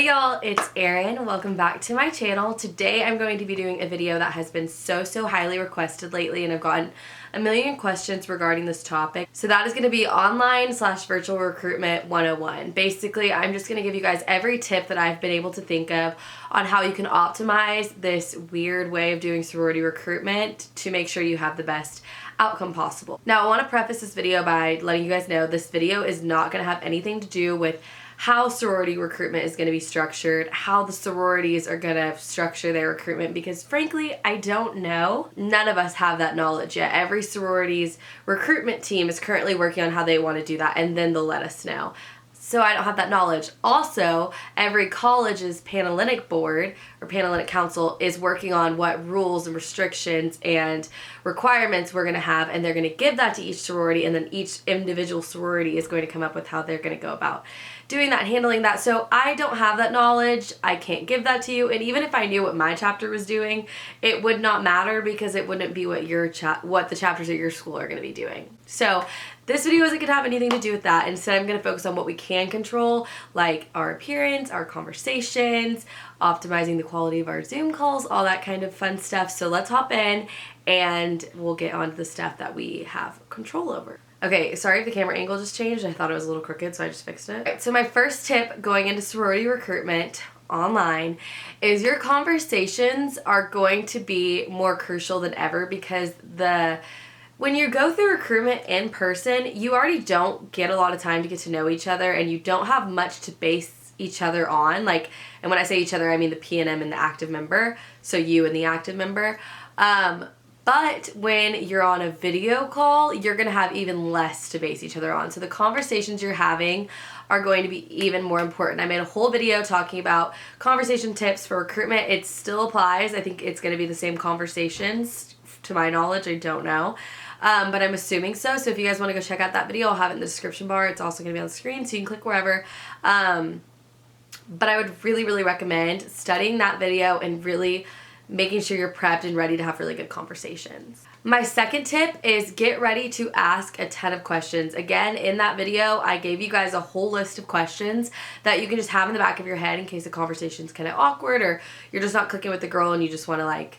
Hey y'all, it's Erin. Welcome back to my channel. Today I'm going to be doing a video that has been so highly requested lately, and I've gotten a million questions regarding this topic. So that is going to be online/virtual recruitment 101. Basically, I'm just going to give you guys every tip that I've been able to think of on how you can optimize this weird way of doing sorority recruitment to make sure you have the best outcome possible. Now, I want to preface this video by letting you guys know this video is not going to have anything to do with how sorority recruitment is going to be structured, how the sororities are going to structure their recruitment, because frankly, I don't know. None of us have that knowledge yet. Every sorority's recruitment team is currently working on how they want to do that, and then they'll let us know. So I don't have that knowledge. Also, every college's Panhellenic board or Panhellenic council is working on what rules and restrictions and requirements we're going to have, and they're going to give that to each sorority, and then each individual sorority is going to come up with how they're going to go about doing that, handling that. So I don't have that knowledge. I can't give that to you, and even if I knew what my chapter was doing, it would not matter because it wouldn't be what what the chapters at your school are going to be doing. So this video isn't going to have anything to do with that. Instead, I'm going to focus on what we can control, like our appearance, our conversations, optimizing the quality of our Zoom calls, all that kind of fun stuff. So let's hop in and we'll get on to the stuff that we have control over. Okay, sorry if the camera angle just changed. I thought it was a little crooked, so I just fixed it. Right, so my first tip going into sorority recruitment online is your conversations are going to be more crucial than ever, because when you go through recruitment in person, you already don't get a lot of time to get to know each other, and you don't have much to base each other on. Like, and when I say each other, I mean the PNM and the active member, so you and the active member. But when you're on a video call, you're going to have even less to base each other on. So the conversations you're having are going to be even more important. I made a whole video talking about conversation tips for recruitment. It still applies. I think it's going to be the same conversations, to my knowledge. I don't know. But I'm assuming so. So if you guys want to go check out that video, I'll have it in the description bar. It's also going to be on the screen, so you can click wherever. But I would really recommend studying that video and really making sure you're prepped and ready to have really good conversations. My second tip is get ready to ask a ton of questions. Again, in that video, I gave you guys a whole list of questions that you can just have in the back of your head in case the conversation's kind of awkward, or you're just not clicking with the girl and you just want to like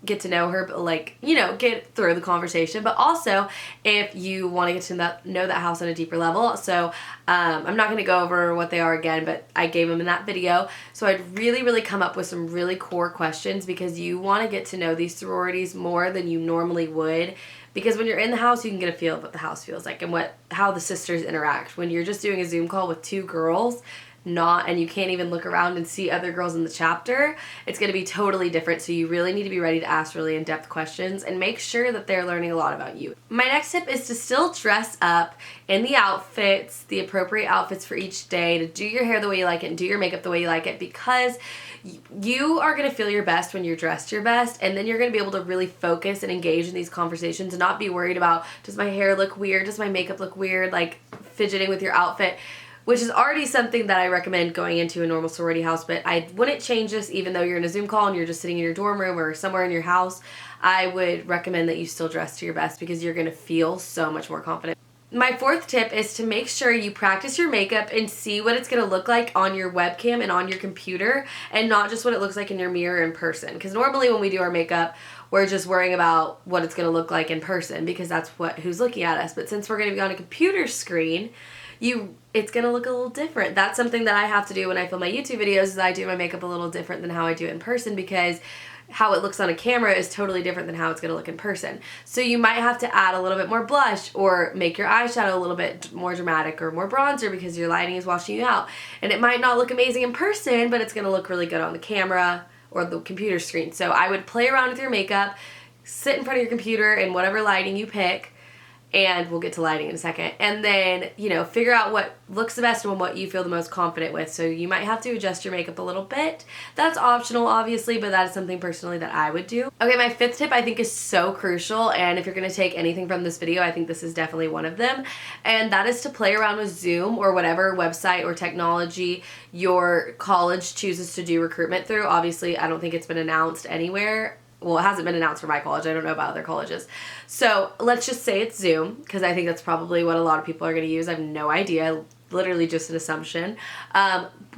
get to know her, but like, you know, get through the conversation. But also if you want to get to know that house on a deeper level. So I'm not going to go over what they are again, but I gave them in that video. So I'd really come up with some really core questions, because you want to get to know these sororities more than you normally would. Because when you're in the house, you can get a feel of what the house feels like and how the sisters interact. When you're just doing a Zoom call with two girls, and you can't even look around and see other girls in the chapter, it's going to be totally different. So you really need to be ready to ask really in-depth questions and make sure that they're learning a lot about you. My next tip is to still dress up in the outfits, the appropriate outfits for each day, to do your hair the way you like it and do your makeup the way you like it, because you are going to feel your best when you're dressed your best, and then you're going to be able to really focus and engage in these conversations and not be worried about, does my hair look weird, does my makeup look weird, like fidgeting with your outfit, which is already something that I recommend going into a normal sorority house. But I wouldn't change this even though you're in a Zoom call and you're just sitting in your dorm room or somewhere in your house. I would recommend that you still dress to your best, because you're going to feel so much more confident. My fourth tip is to make sure you practice your makeup and see what it's going to look like on your webcam and on your computer, and not just what it looks like in your mirror in person. Because normally when we do our makeup, we're just worrying about what it's going to look like in person, because that's who's looking at us. But since we're going to be on a computer screen, it's going to look a little different. That's something that I have to do when I film my YouTube videos, is I do my makeup a little different than how I do it in person, because how it looks on a camera is totally different than how it's going to look in person. So you might have to add a little bit more blush, or make your eyeshadow a little bit more dramatic, or more bronzer, because your lighting is washing you out. And it might not look amazing in person, but it's going to look really good on the camera or the computer screen. So I would play around with your makeup, sit in front of your computer in whatever lighting you pick, and we'll get to lighting in a second, and then, you know, figure out what looks the best and what you feel the most confident with. So you might have to adjust your makeup a little bit. That's optional, obviously, but that is something personally that I would do. Okay, my fifth tip I think is so crucial, and if you're going to take anything from this video, I think this is definitely one of them, and that is to play around with Zoom or whatever website or technology your college chooses to do recruitment through. Obviously, I don't think it's been announced anywhere. Well, it hasn't been announced for my college. I don't know about other colleges. So let's just say it's Zoom, because I think that's probably what a lot of people are going to use. I have no idea. literally just an assumption.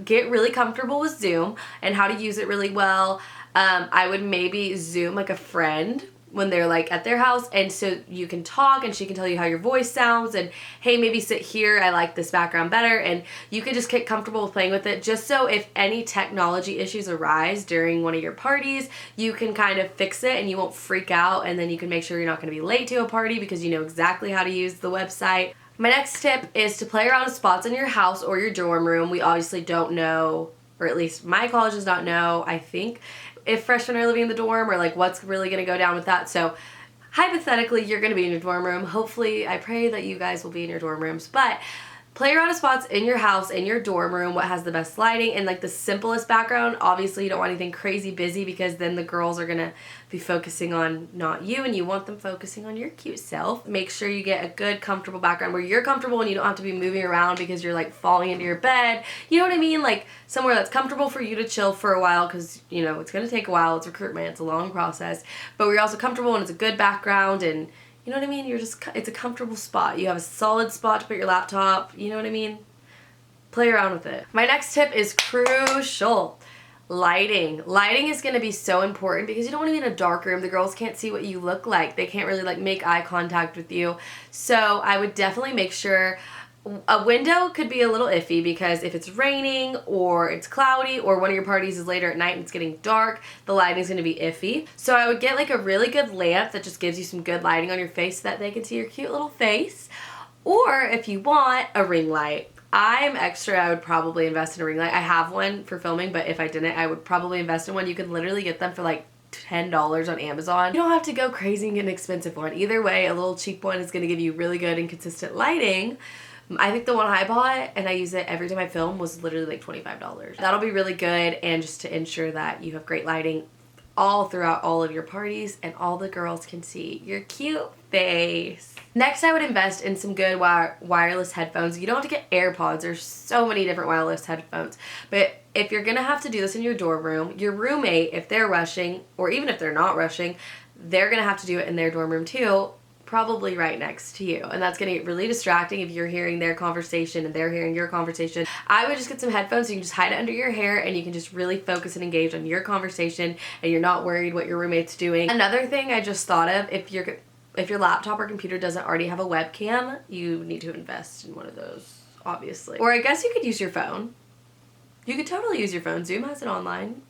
Get really comfortable with Zoom and how to use it really well. I would maybe Zoom like a friend when they're like at their house, and so you can talk and she can tell you how your voice sounds and hey, maybe sit here, I like this background better, and you can just get comfortable with playing with it, just so if any technology issues arise during one of your parties, you can kind of fix it and you won't freak out, and then you can make sure you're not going to be late to a party because you know exactly how to use the website. My next tip is to play around with spots in your house or your dorm room. We obviously don't know, or at least my college does not know, I think, if freshmen are living in the dorm or like what's really going to go down with that. So hypothetically, you're going to be in your dorm room. Hopefully, I pray that you guys will be in your dorm rooms, but play around with spots in your house, in your dorm room, what has the best lighting and like the simplest background. Obviously, you don't want anything crazy busy because then the girls are going to be focusing on not you, and you want them focusing on your cute self. Make sure you get a good, comfortable background where you're comfortable and you don't have to be moving around because you're like falling into your bed. You know what I mean? Like somewhere that's comfortable for you to chill for a while, because you know it's going to take a while. It's recruitment. It's a long process. But we're also comfortable and it's a good background, and you know what I mean? It's a comfortable spot. You have a solid spot to put your laptop. You know what I mean? Play around with it. My next tip is crucial. Lighting. Lighting is going to be so important because you don't want to be in a dark room. The girls can't see what you look like. They can't really like make eye contact with you. So I would definitely make sure a window could be a little iffy because if it's raining or it's cloudy or one of your parties is later at night and it's getting dark, the lighting is going to be iffy. So I would get like a really good lamp that just gives you some good lighting on your face so that they can see your cute little face. Or if you want, a ring light. I'm extra, I would probably invest in a ring light. I have one for filming, but if I didn't, I would probably invest in one. You can literally get them for like $10 on Amazon. You don't have to go crazy and get an expensive one. Either way, a little cheap one is going to give you really good and consistent lighting. I think the one I bought, and I use it every time I film, was literally like $25. That'll be really good, and just to ensure that you have great lighting all throughout all of your parties and all the girls can see your cute face. Next, I would invest in some good wireless headphones. You don't have to get AirPods. There's so many different wireless headphones. But if you're going to have to do this in your dorm room, your roommate, if they're rushing, or even if they're not rushing, they're going to have to do it in their dorm room too, probably right next to you. And that's going to get really distracting if you're hearing their conversation and they're hearing your conversation. I would just get some headphones so you can just hide it under your hair and you can just really focus and engage on your conversation and you're not worried what your roommate's doing. Another thing I just thought of, if your laptop or computer doesn't already have a webcam, you need to invest in one of those, obviously. Or I guess you could use your phone. You could totally use your phone. Zoom has it online.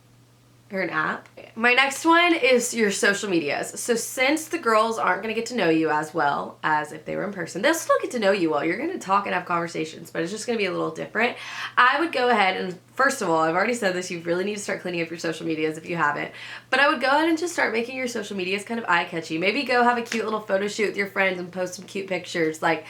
Or an app. My next one is your social medias. So since the girls aren't going to get to know you as well as if they were in person, they'll still get to know you well. You're going to talk and have conversations, but it's just going to be a little different. I would go ahead and, first of all, I've already said this, you really need to start cleaning up your social medias if you haven't, but I would go ahead and just start making your social medias kind of eye-catchy. Maybe go have a cute little photo shoot with your friends and post some cute pictures. Like,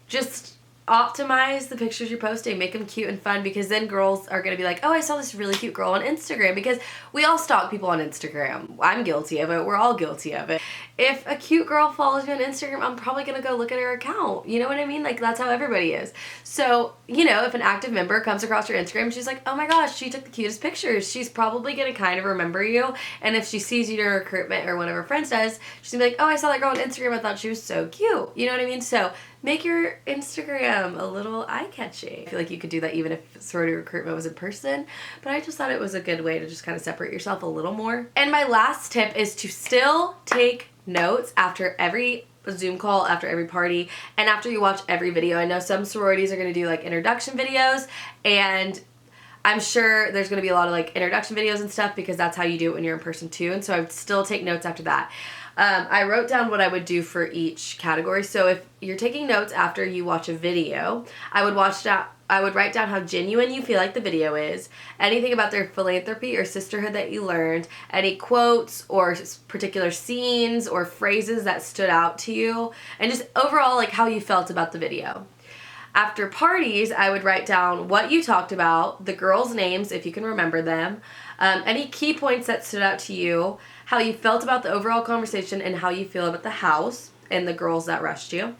just optimize the pictures you're posting, make them cute and fun, because then girls are going to be like, oh, I saw this really cute girl on Instagram, because we all stalk people on Instagram. I'm guilty of it. We're all guilty of it. If a cute girl follows me on Instagram, I'm probably going to go look at her account. You know what I mean? Like, that's how everybody is. So, you know, if an active member comes across your Instagram and she's like, oh my gosh, she took the cutest pictures, she's probably going to kind of remember you. And if she sees you during recruitment or one of her friends does, she's going to be like, oh, I saw that girl on Instagram, I thought she was so cute. You know what I mean? So make your Instagram a little eye-catchy. I feel like you could do that even if sorority recruitment was in person, but I just thought it was a good way to just kind of separate yourself a little more. And my last tip is to still take notes after every Zoom call, after every party, and after you watch every video. I know some sororities are going to do like introduction videos, and I'm sure there's going to be a lot of like introduction videos and stuff because that's how you do it when you're in person too, and so I would still take notes after that. I wrote down what I would do for each category. So if you're taking notes after you watch a video, I would write down how genuine you feel like the video is, anything about their philanthropy or sisterhood that you learned, any quotes or particular scenes or phrases that stood out to you, and just overall like how you felt about the video. After parties, I would write down what you talked about, the girls' names if you can remember them, any key points that stood out to you, how you felt about the overall conversation, and how you feel about the house and the girls that rushed you.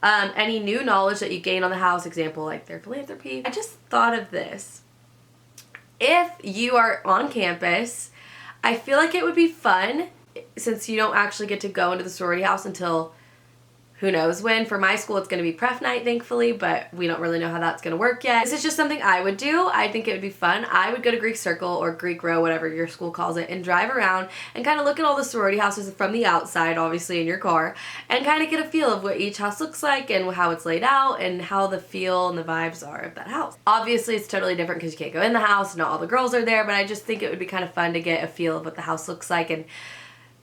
Any new knowledge that you gained on the house, example like their philanthropy. I just thought of this. If you are on campus, I feel like it would be fun, since you don't actually get to go into the sorority house until who knows when. For my school, it's going to be pref night, thankfully, but we don't really know how that's going to work yet. This is just something I would do. I think it would be fun. I would go to Greek Circle or Greek Row, whatever your school calls it, and drive around and kind of look at all the sorority houses from the outside, obviously in your car, and kind of get a feel of what each house looks like and how it's laid out and how the feel and the vibes are of that house. Obviously, it's totally different because you can't go in the house, not all the girls are there, but I just think it would be kind of fun to get a feel of what the house looks like and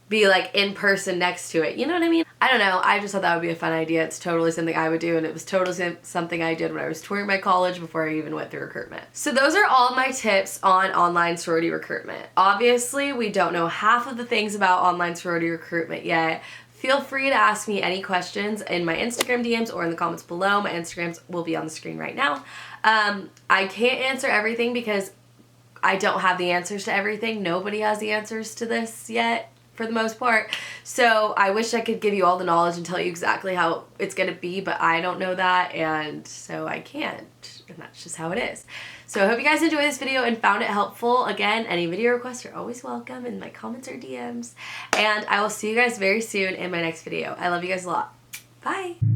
be like in person next to it. You know what I mean? I don't know. I just thought that would be a fun idea. It's totally something I would do, and it was totally something I did when I was touring my college before I even went through recruitment. So those are all my tips on online sorority recruitment. Obviously, we don't know half of the things about online sorority recruitment yet. Feel free to ask me any questions in my Instagram DMs or in the comments below. My Instagrams will be on the screen right now. I can't answer everything because I don't have the answers to everything. Nobody has the answers to this yet, for the most part. So I wish I could give you all the knowledge and tell you exactly how it's gonna be, but I don't know that, and so I can't, and that's just how it is. So I hope you guys enjoyed this video and found it helpful. Again, any video requests are always welcome in my comments or DMs, and I will see you guys very soon in my next video. I love you guys a lot. Bye!